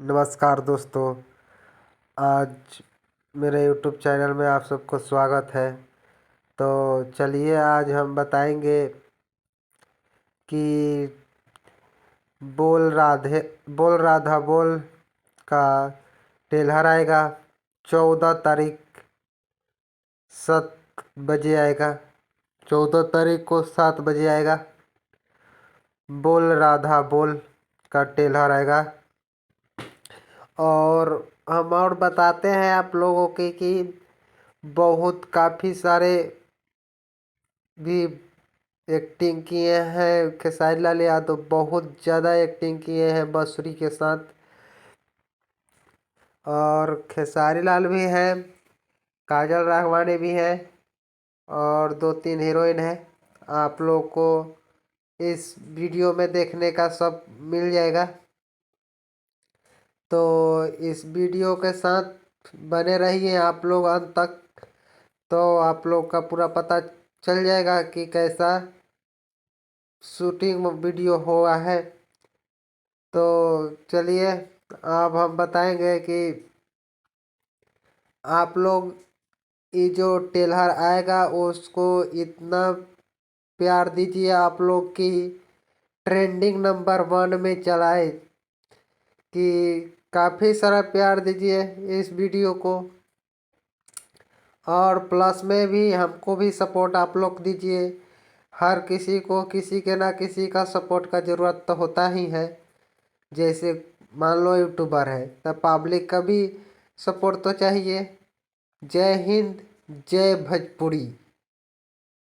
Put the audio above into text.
नमस्कार दोस्तों। आज मेरे यूट्यूब चैनल में आप सबको स्वागत है। तो चलिए आज हम बताएंगे कि बोल राधा बोल का टेलर आएगा 14 तारीख 7 बजे आएगा। 14 तारीख को 7 बजे आएगा। बोल राधा बोल का टेलर आएगा। और हम और बताते हैं आप लोगों के कि बहुत काफ़ी सारे भी एक्टिंग किए हैं। खेसारी लाल यादव बहुत ज़्यादा एक्टिंग किए हैं बांसुरी के साथ। और खेसारी लाल भी हैं, काजल राघवानी भी है और 2-3 हीरोइन हैं। आप लोग को इस वीडियो में देखने का सब मिल जाएगा। तो इस वीडियो के साथ बने रहिए आप लोग अंत तक, तो आप लोग का पूरा पता चल जाएगा कि कैसा शूटिंग वीडियो हुआ है। तो चलिए अब हम बताएंगे कि आप लोग ये जो टेलर आएगा उसको इतना प्यार दीजिए आप लोग की ट्रेंडिंग नंबर 1 में चलाए, कि काफ़ी सारा प्यार दीजिए इस वीडियो को। और प्लस में भी हमको भी सपोर्ट आप लोग दीजिए। हर किसी को किसी के ना किसी का सपोर्ट का ज़रूरत तो होता ही है। जैसे मान लो यूट्यूबर है तो पब्लिक का भी सपोर्ट तो चाहिए। जय हिंद, जय भोजपुरी।